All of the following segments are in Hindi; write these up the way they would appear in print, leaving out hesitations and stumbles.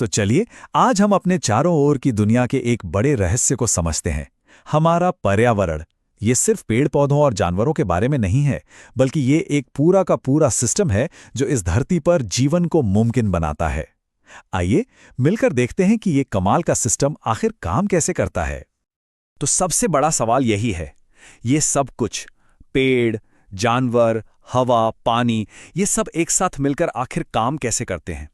तो चलिए आज हम अपने चारों ओर की दुनिया के एक बड़े रहस्य को समझते हैं। हमारा पर्यावरण ये सिर्फ पेड़ पौधों और जानवरों के बारे में नहीं है, बल्कि ये एक पूरा का पूरा सिस्टम है जो इस धरती पर जीवन को मुमकिन बनाता है। आइए मिलकर देखते हैं कि ये कमाल का सिस्टम आखिर काम कैसे करता है। तो सबसे बड़ा सवाल यही है, ये सब कुछ पेड़, जानवर, हवा, पानी, ये सब एक साथ मिलकर आखिर काम कैसे करते हैं।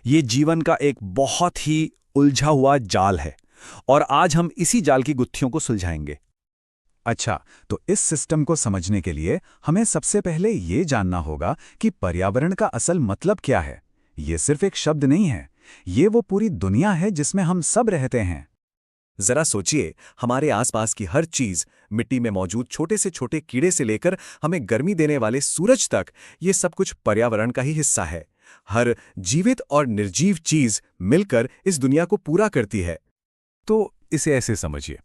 ये जीवन का एक बहुत ही उलझा हुआ जाल है और आज हम इसी जाल की गुत्थियों को सुलझाएंगे। अच्छा, तो इस सिस्टम को समझने के लिए हमें सबसे पहले ये जानना होगा कि पर्यावरण का असल मतलब क्या है। ये सिर्फ एक शब्द नहीं है, ये वो पूरी दुनिया है जिसमें हम सब रहते हैं। जरा सोचिए, हमारे आसपास की हर चीज, मिट्टी में मौजूद छोटे से छोटे कीड़े से लेकर हमें गर्मी देने वाले सूरज तक, ये सब कुछ पर्यावरण का ही हिस्सा है। हर जीवित और निर्जीव चीज मिलकर इस दुनिया को पूरा करती है। तो इसे ऐसे समझिए,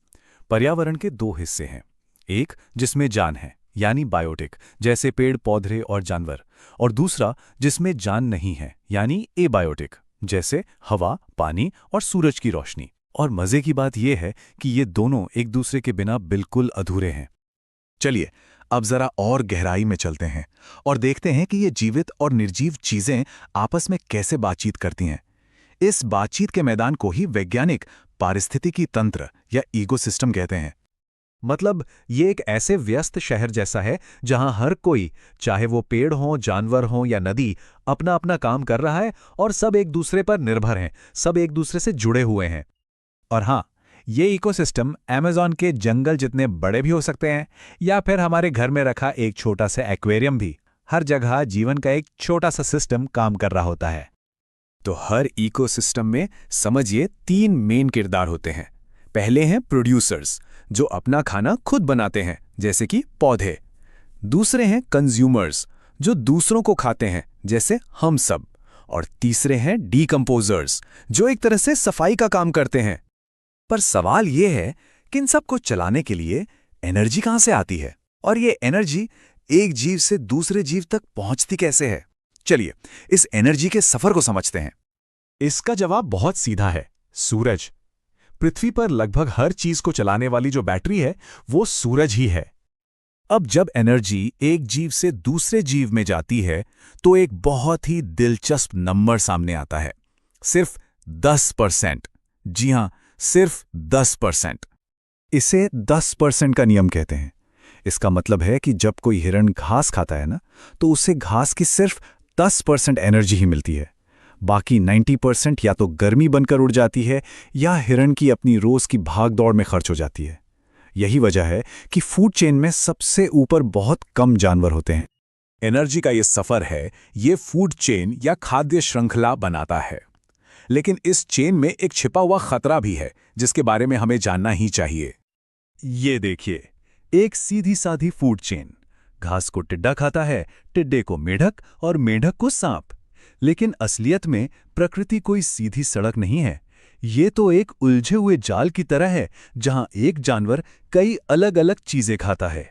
पर्यावरण के दो हिस्से हैं। एक जिसमें जान है, यानी बायोटिक, जैसे पेड़ पौधे और जानवर, और दूसरा जिसमें जान नहीं है, यानी एबायोटिक, जैसे हवा, पानी और सूरज की रोशनी। और मजे की बात यह है कि ये दोनों एक दूसरे के बिना बिल्कुल अधूरे हैं। चलिए अब जरा और गहराई में चलते हैं और देखते हैं कि ये जीवित और निर्जीव चीजें आपस में कैसे बातचीत करती हैं। इस बातचीत के मैदान को ही वैज्ञानिक पारिस्थितिकी तंत्र या इकोसिस्टम कहते हैं। मतलब ये एक ऐसे व्यस्त शहर जैसा है जहां हर कोई, चाहे वो पेड़ हो, जानवर हो या नदी, अपना अपना काम कर रहा है और सब एक दूसरे पर निर्भर हैं, सब एक दूसरे से जुड़े हुए हैं। और हाँ, ये इकोसिस्टम अमेज़न के जंगल जितने बड़े भी हो सकते हैं या फिर हमारे घर में रखा एक छोटा सा एक्वेरियम भी। हर जगह जीवन का एक छोटा सा सिस्टम काम कर रहा होता है। तो हर इकोसिस्टम में समझिए 3 मेन किरदार होते हैं। पहले हैं प्रोड्यूसर्स, जो अपना खाना खुद बनाते हैं, जैसे कि पौधे। दूसरे हैं कंज्यूमर्स, जो दूसरों को खाते हैं, जैसे हम सब। और तीसरे हैं डीकंपोजर्स, जो एक तरह से सफाई का काम करते हैं। पर सवाल यह है कि इन सबको चलाने के लिए एनर्जी कहां से आती है, और ये एनर्जी एक जीव से दूसरे जीव तक पहुंचती कैसे है। चलिए इस एनर्जी के सफर को समझते हैं। इसका जवाब बहुत सीधा है, सूरज। पृथ्वी पर लगभग हर चीज को चलाने वाली जो बैटरी है वो सूरज ही है। अब जब एनर्जी एक जीव से दूसरे जीव में जाती है तो एक बहुत ही दिलचस्प नंबर सामने आता है, सिर्फ 10%। जी हां, सिर्फ 10%। इसे 10% का नियम कहते हैं। इसका मतलब है कि जब कोई हिरण घास खाता है ना, तो उसे घास की सिर्फ 10% एनर्जी ही मिलती है। बाकी 90% या तो गर्मी बनकर उड़ जाती है या हिरण की अपनी रोज की भागदौड़ में खर्च हो जाती है। यही वजह है कि फूड चेन में सबसे ऊपर बहुत कम जानवर होते हैं। एनर्जी का ये सफर है, ये फूड चेन या खाद्य श्रृंखला बनाता है। लेकिन इस चेन में एक छिपा हुआ खतरा भी है जिसके बारे में हमें जानना ही चाहिए। ये देखिए, एक सीधी साधी फूड चेन। घास को टिड्डा खाता है, टिड्डे को मेढक और मेढक को सांप। लेकिन असलियत में प्रकृति कोई सीधी सड़क नहीं है। ये तो एक उलझे हुए जाल की तरह है जहां एक जानवर कई अलग अलग चीजें खाता है।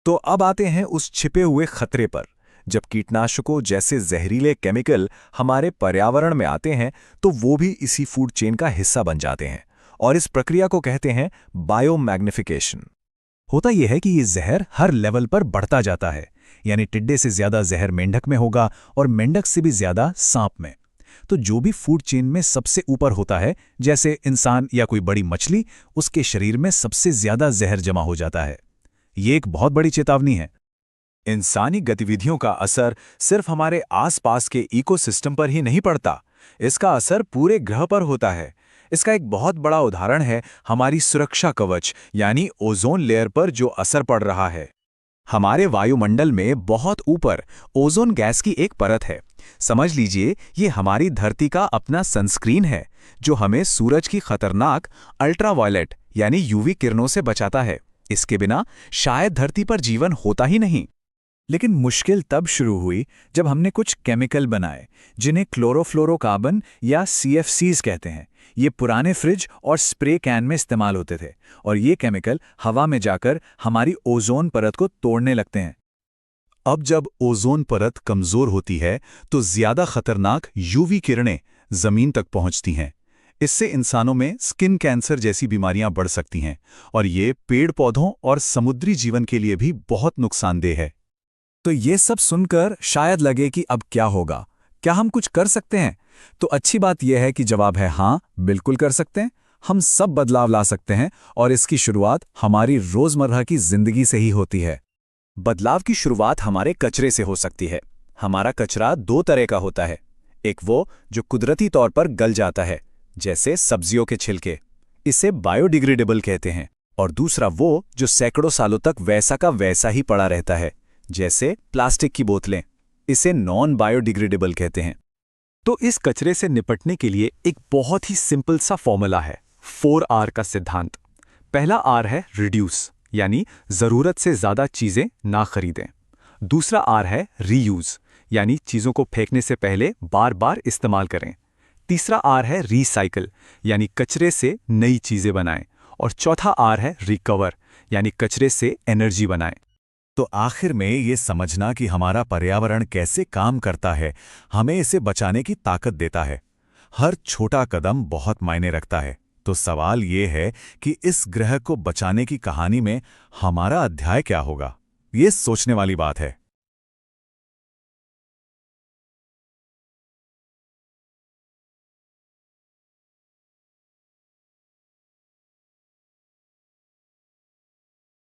तो अब आते हैं उस छिपे हुए खतरे पर। जब कीटनाशकों जैसे जहरीले केमिकल हमारे पर्यावरण में आते हैं तो वो भी इसी फूड चेन का हिस्सा बन जाते हैं, और इस प्रक्रिया को कहते हैं बायोमैग्निफिकेशन। होता यह है कि ये जहर हर लेवल पर बढ़ता जाता है, यानी टिड्डे से ज्यादा जहर मेंढक में होगा और मेंढक से भी ज्यादा सांप में। तो जो भी फूड चेन में सबसे ऊपर होता है, जैसे इंसान या कोई बड़ी मछली, उसके शरीर में सबसे ज्यादा जहर जमा हो जाता है। ये एक बहुत बड़ी चेतावनी है। इंसानी गतिविधियों का असर सिर्फ हमारे आसपास के इकोसिस्टम पर ही नहीं पड़ता, इसका असर पूरे ग्रह पर होता है। इसका एक बहुत बड़ा उदाहरण है हमारी सुरक्षा कवच यानी ओजोन लेयर पर जो असर पड़ रहा है। हमारे वायुमंडल में बहुत ऊपर ओजोन गैस की एक परत है। समझ लीजिए, ये हमारी धरती का अपना सनस्क्रीन है जो हमें सूरज की खतरनाक अल्ट्रावायलेट यानी यूवी किरणों से बचाता है। इसके बिना शायद धरती पर जीवन होता ही नहीं। लेकिन मुश्किल तब शुरू हुई जब हमने कुछ केमिकल बनाए जिन्हें क्लोरोफ्लोरोकार्बन या CFCs कहते हैं। ये पुराने फ्रिज और स्प्रे कैन में इस्तेमाल होते थे, और ये केमिकल हवा में जाकर हमारी ओजोन परत को तोड़ने लगते हैं। अब जब ओजोन परत कमजोर होती है तो ज्यादा खतरनाक यूवी किरणें जमीन तक पहुंचती हैं। इससे इंसानों में स्किन कैंसर जैसी बीमारियां बढ़ सकती हैं और ये पेड़ पौधों और समुद्री जीवन के लिए भी बहुत नुकसानदेह है। तो ये सब सुनकर शायद लगे कि अब क्या होगा, क्या हम कुछ कर सकते हैं? तो अच्छी बात यह है कि जवाब है हाँ, बिल्कुल कर सकते हैं। हम सब बदलाव ला सकते हैं और इसकी शुरुआत हमारी रोजमर्रा की जिंदगी से ही होती है। बदलाव की शुरुआत हमारे कचरे से हो सकती है। हमारा कचरा दो तरह का होता है। एक वो जो कुदरती तौर पर गल जाता है, जैसे सब्जियों के छिलके, इसे बायोडिग्रेडेबल कहते हैं। और दूसरा वो जो सैकड़ों सालों तक वैसा का वैसा ही पड़ा रहता है, जैसे प्लास्टिक की बोतलें, इसे नॉन बायोडिग्रेडेबल कहते हैं। तो इस कचरे से निपटने के लिए एक बहुत ही सिंपल सा फॉर्मूला है, 4R का सिद्धांत। पहला R है रिड्यूस, यानी जरूरत से ज्यादा चीजें ना खरीदें। दूसरा R है रीयूज, यानी चीजों को फेंकने से पहले बार बार इस्तेमाल करें। तीसरा R है रीसाइकल, यानी कचरे से नई चीजें बनाएं। और चौथा R है रिकवर, यानी कचरे से एनर्जी बनाएं। तो आखिर में ये समझना कि हमारा पर्यावरण कैसे काम करता है, हमें इसे बचाने की ताकत देता है। हर छोटा कदम बहुत मायने रखता है। तो सवाल ये है कि इस ग्रह को बचाने की कहानी में हमारा अध्याय क्या होगा? ये सोचने वाली बात है।